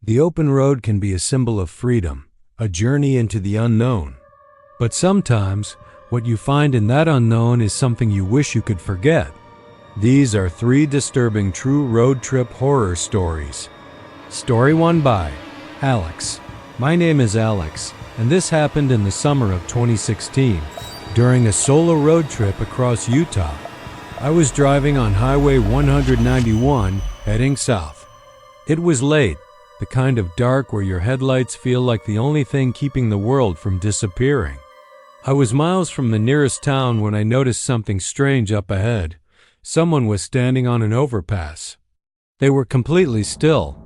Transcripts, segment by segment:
The open road can be a symbol of freedom, a journey into the unknown. But sometimes, what you find in that unknown is something you wish you could forget. These are 3 disturbing true road trip horror stories. Story 1 by Alex. My name is Alex, and this happened in the summer of 2016, during a solo road trip across Utah. I was driving on Highway 191, heading south. It was late, the kind of dark where your headlights feel like the only thing keeping the world from disappearing. I was miles from the nearest town when I noticed something strange up ahead. Someone was standing on an overpass. They were completely still.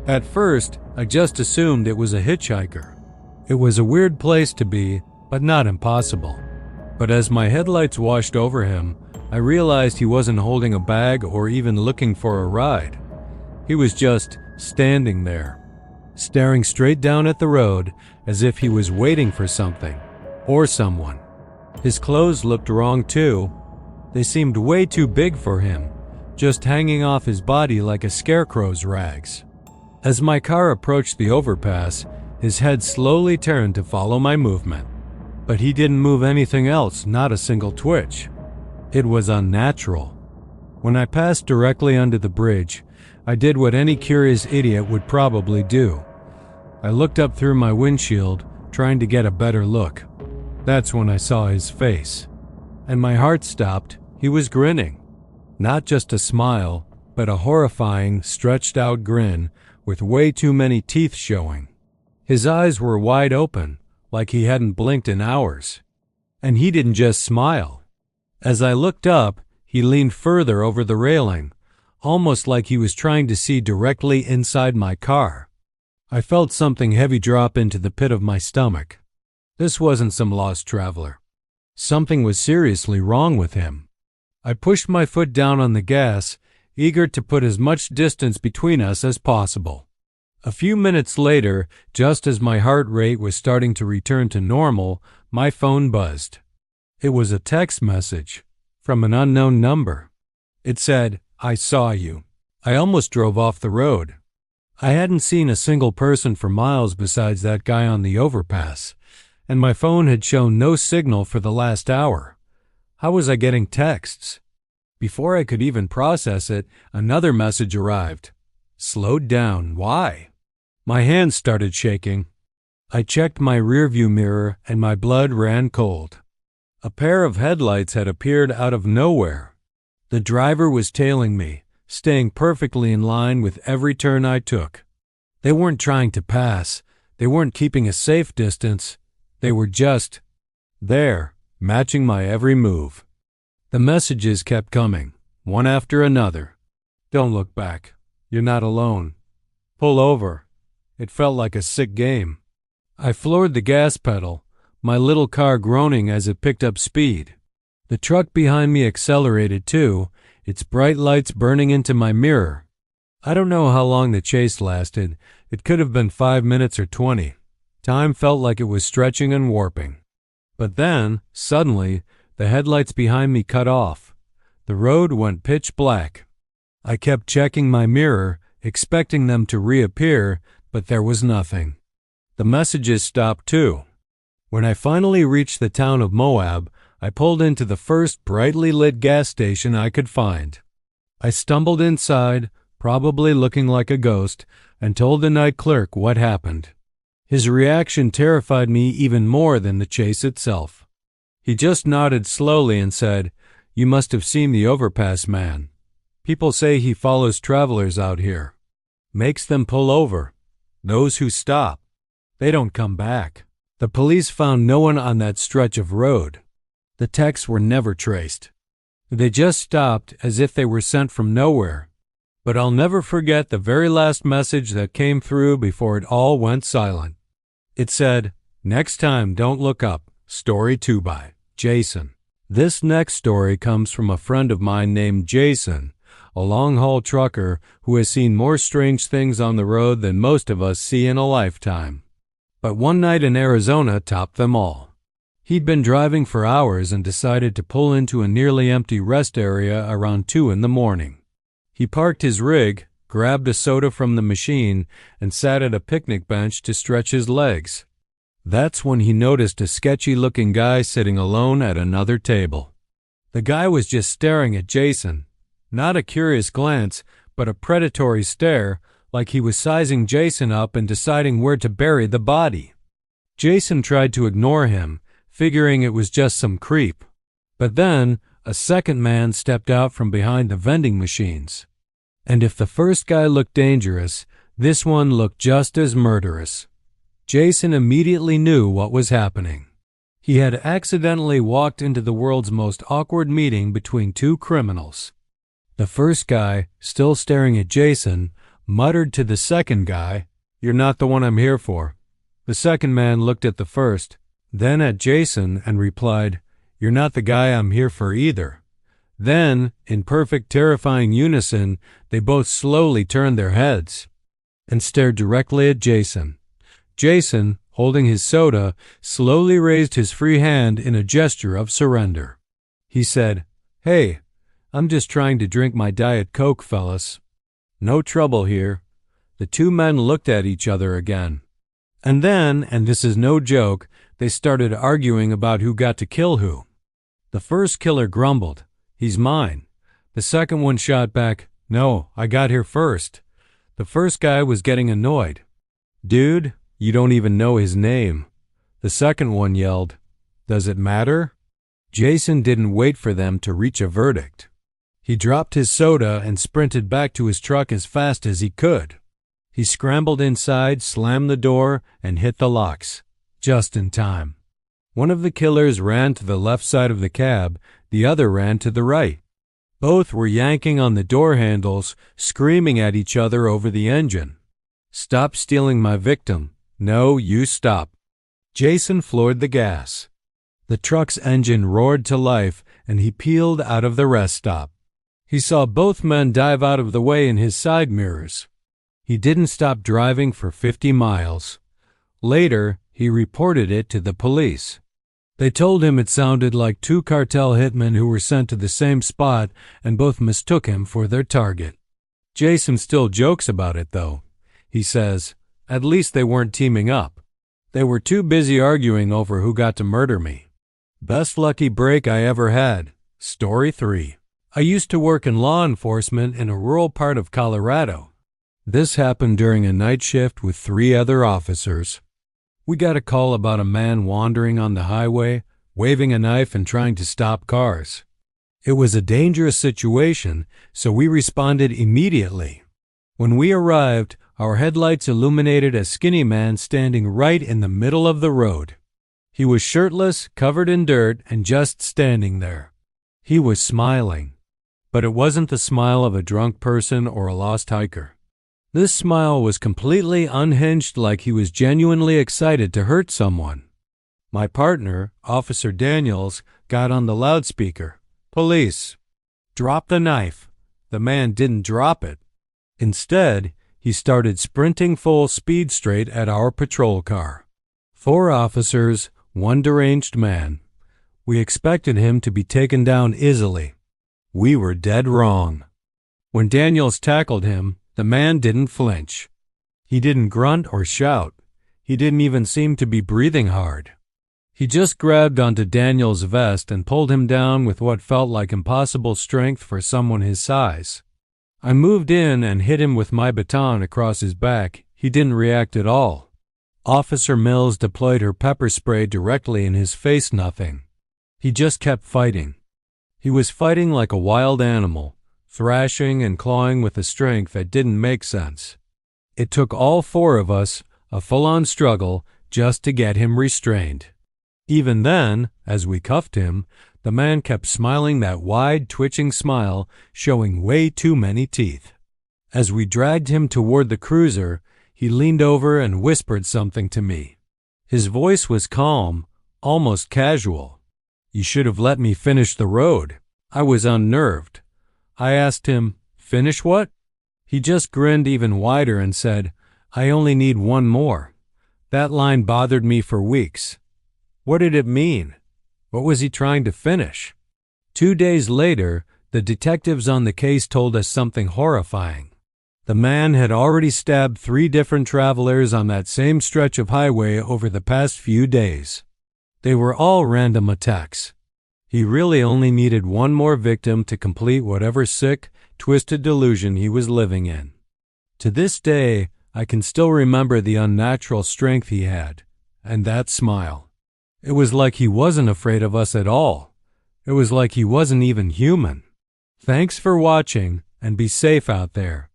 At first, I just assumed it was a hitchhiker. It was a weird place to be, but not impossible. But as my headlights washed over him, I realized he wasn't holding a bag or even looking for a ride. He was just standing there, staring straight down at the road as if he was waiting for something or someone. His clothes looked wrong too. They seemed way too big for him, just hanging off his body like a scarecrow's rags. As my car approached the overpass, his head slowly turned to follow my movement. But he didn't move anything else, not a single twitch. It was unnatural. When I passed directly under the bridge, I did what any curious idiot would probably do. I looked up through my windshield, trying to get a better look. That's when I saw his face. And my heart stopped. He was grinning. Not just a smile, but a horrifying, stretched-out grin with way too many teeth showing. His eyes were wide open, like he hadn't blinked in hours. And he didn't just smile. As I looked up, he leaned further over the railing, almost like he was trying to see directly inside my car. I felt something heavy drop into the pit of my stomach. This wasn't some lost traveler. Something was seriously wrong with him. I pushed my foot down on the gas, eager to put as much distance between us as possible. A few minutes later, just as my heart rate was starting to return to normal, my phone buzzed. It was a text message from an unknown number. It said, "I saw you." I almost drove off the road. I hadn't seen a single person for miles besides that guy on the overpass, and my phone had shown no signal for the last hour. How was I getting texts? Before I could even process it, another message arrived. Slowed down. Why? My hands started shaking. I checked my rearview mirror and my blood ran cold. A pair of headlights had appeared out of nowhere. The driver was tailing me, staying perfectly in line with every turn I took. They weren't trying to pass. They weren't keeping a safe distance. They were just there, matching my every move. The messages kept coming, one after another. Don't look back. You're not alone. Pull over. It felt like a sick game. I floored the gas pedal, my little car groaning as it picked up speed. The truck behind me accelerated too, its bright lights burning into my mirror. I don't know how long the chase lasted. It could have been 5 minutes or 20. Time felt like it was stretching and warping. But then, suddenly, the headlights behind me cut off. The road went pitch black. I kept checking my mirror, expecting them to reappear, but there was nothing. The messages stopped too. When I finally reached the town of Moab, I pulled into the first brightly lit gas station I could find. I stumbled inside, probably looking like a ghost, and told the night clerk what happened. His reaction terrified me even more than the chase itself. He just nodded slowly and said, "You must have seen the overpass man. People say he follows travelers out here. Makes them pull over. Those who stop, they don't come back." The police found no one on that stretch of road. The texts were never traced. They just stopped as if they were sent from nowhere. But I'll never forget the very last message that came through before it all went silent. It said, "Next time, don't look up. Story 2 by Jason." This next story comes from a friend of mine named Jason, a long-haul trucker who has seen more strange things on the road than most of us see in a lifetime. But one night in Arizona topped them all. He'd been driving for hours and decided to pull into a nearly empty rest area around 2 in the morning. He parked his rig, grabbed a soda from the machine, and sat at a picnic bench to stretch his legs. That's when he noticed a sketchy-looking guy sitting alone at another table. The guy was just staring at Jason. Not a curious glance, but a predatory stare, like he was sizing Jason up and deciding where to bury the body. Jason tried to ignore him, figuring it was just some creep. But then, a second man stepped out from behind the vending machines. And if the first guy looked dangerous, this one looked just as murderous. Jason immediately knew what was happening. He had accidentally walked into the world's most awkward meeting between two criminals. The first guy, still staring at Jason, muttered to the second guy, "You're not the one I'm here for." The second man looked at the first, then at Jason, and replied, "You're not the guy I'm here for either." Then, in perfect terrifying unison, they both slowly turned their heads and stared directly at Jason. Jason, holding his soda, slowly raised his free hand in a gesture of surrender. He said, "Hey, I'm just trying to drink my Diet Coke, fellas. No trouble here." The two men looked at each other again. And then, and this is no joke, they started arguing about who got to kill who. The first killer grumbled, "He's mine." The second one shot back, "No, I got here first." The first guy was getting annoyed. "Dude, you don't even know his name." The second one yelled, "Does it matter?" Jason didn't wait for them to reach a verdict. He dropped his soda and sprinted back to his truck as fast as he could. He scrambled inside, slammed the door, and hit the locks. Just in time. One of the killers ran to the left side of the cab, the other ran to the right. Both were yanking on the door handles, screaming at each other over the engine. "Stop stealing my victim. No, you stop." Jason floored the gas. The truck's engine roared to life, and he peeled out of the rest stop. He saw both men dive out of the way in his side mirrors. He didn't stop driving for 50 miles. Later, he reported it to the police. They told him it sounded like two cartel hitmen who were sent to the same spot and both mistook him for their target. Jason still jokes about it, though. He says, "At least they weren't teaming up. They were too busy arguing over who got to murder me." Best lucky break I ever had. Story 3. I used to work in law enforcement in a rural part of Colorado. This happened during a night shift with 3 other officers. We got a call about a man wandering on the highway, waving a knife and trying to stop cars. It was a dangerous situation, so we responded immediately. When we arrived, our headlights illuminated a skinny man standing right in the middle of the road. He was shirtless, covered in dirt, and just standing there. He was smiling. But it wasn't the smile of a drunk person or a lost hiker. This smile was completely unhinged, like he was genuinely excited to hurt someone. My partner, Officer Daniels, got on the loudspeaker. "Police, drop the knife." The man didn't drop it. Instead, he started sprinting full speed straight at our patrol car. 4 officers, 1 deranged man. We expected him to be taken down easily. We were dead wrong. When Daniels tackled him, the man didn't flinch. He didn't grunt or shout. He didn't even seem to be breathing hard. He just grabbed onto Daniels' vest and pulled him down with what felt like impossible strength for someone his size. I moved in and hit him with my baton across his back. He didn't react at all. Officer Mills deployed her pepper spray directly in his face. Nothing. He just kept fighting. He was fighting like a wild animal, thrashing and clawing with a strength that didn't make sense. It took all 4 of us, a full-on struggle, just to get him restrained. Even then, as we cuffed him, the man kept smiling that wide, twitching smile, showing way too many teeth. As we dragged him toward the cruiser, he leaned over and whispered something to me. His voice was calm, almost casual. "You should have let me finish the road." I was unnerved. I asked him, "Finish what?" He just grinned even wider and said, "I only need 1 more." That line bothered me for weeks. What did it mean? What was he trying to finish? 2 days later, the detectives on the case told us something horrifying. The man had already stabbed 3 different travelers on that same stretch of highway over the past few days. They were all random attacks. He really only needed one more victim to complete whatever sick, twisted delusion he was living in. To this day, I can still remember the unnatural strength he had, and that smile. It was like he wasn't afraid of us at all. It was like he wasn't even human. Thanks for watching, and be safe out there.